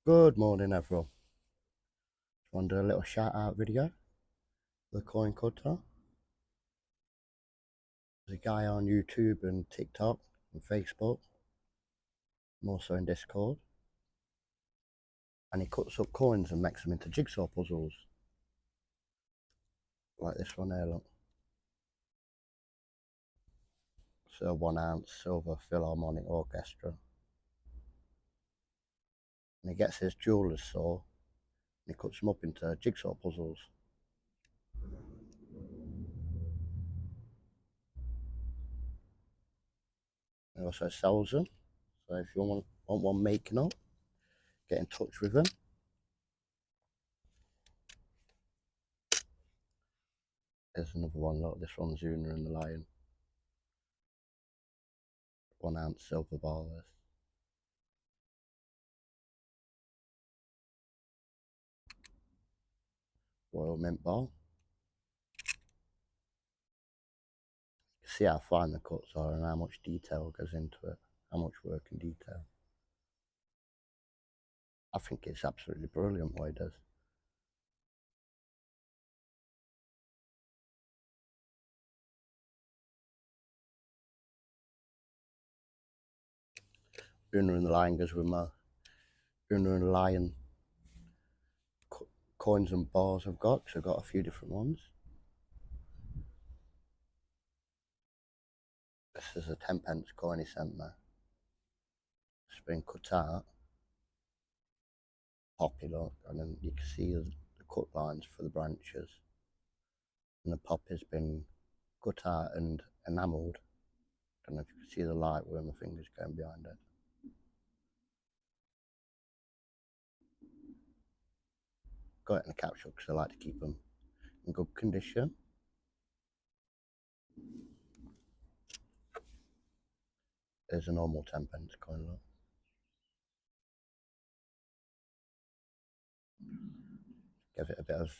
Good morning, everyone. Just want to do a little shout out video for the coin cutter. There's a guy on YouTube and TikTok and Facebook, and also in Discord, and he cuts up coins and makes them into jigsaw puzzles. Like this one here, look. It's a 1 ounce silver Philharmonic Orchestra. And he gets his jeweler's saw and he cuts them up into jigsaw puzzles. He also sells them. So if you want one making up, get in touch with him. There's another one, look, this one's Una and the Lion. 1 ounce silver bars. Royal Mint Ball. See how fine the cuts are and how much detail goes into it, how much work and detail. I think it's absolutely brilliant what he does. Una and the Lion goes with my Una and the Lion coins and bars I've got, because I've got a few different ones. This is a 10p coin he sent me. It's been cut out, poppy look, and then you can see the cut lines for the branches. And the poppy's been cut out and enamelled. I don't know if you can see the light where my fingers going behind it. Got it in a capsule because I like to keep them in good condition. There's a normal 10p coin, look. Give it a bit of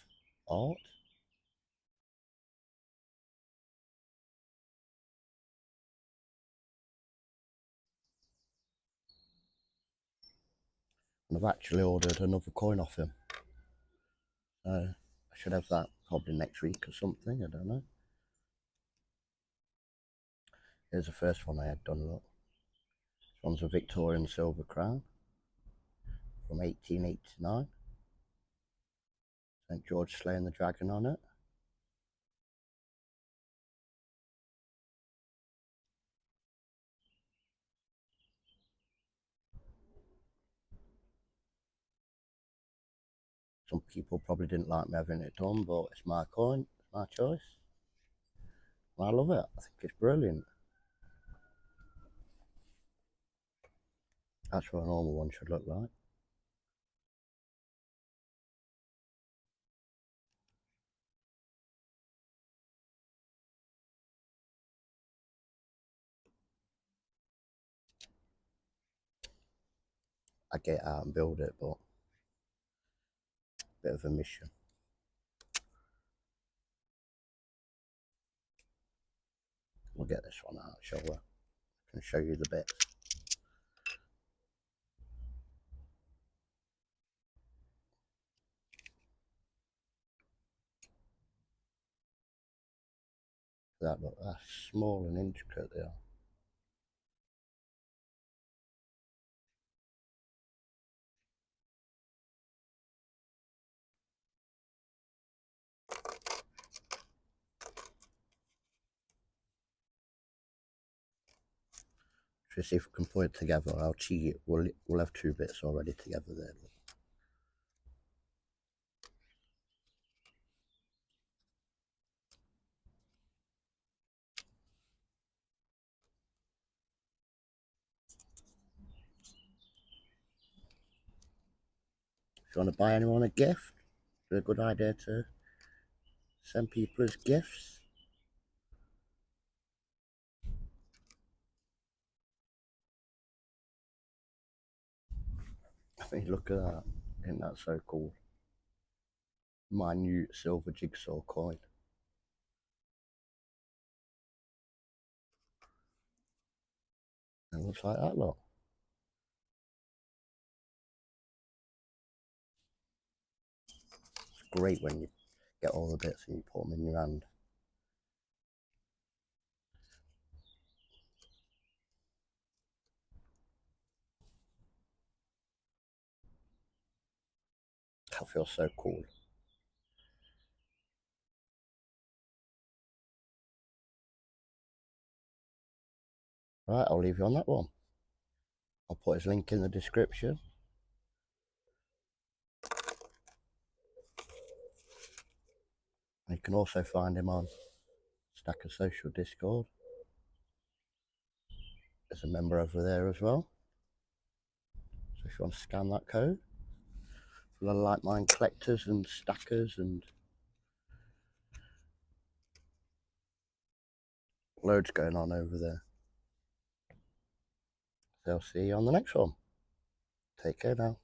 art. And I've actually ordered another coin off him. I should have that probably next week or something, I don't know. Here's the first one I had done, look. This one's a Victorian silver crown from 1889. St. George slaying the dragon on it. Some people probably didn't like me having it done, but it's my coin, it's my choice. And I love it, I think it's brilliant. That's what a normal one should look like. I get out and build it, but a bit of a mission. We'll get this one out, shall we? I can show you the bits. That look, that's small and intricate they are. Should see if we can put it together. I'll cheat it. We'll have two bits already together there. If you want to buy anyone a gift, it's a good idea to send people as gifts. I mean, look at that. Isn't that so cool? Minute silver jigsaw coin. It looks like that, look. great when you get all the bits and you put them in your hand. That feels so cool. Right, I'll leave you on that one. I'll put his link in the description. And you can also find him on Stacker Social Discord. There's a member over there as well. So if you want to scan that code, for the like-minded collectors and stackers and loads going on over there. So I'll see you on the next one. Take care now.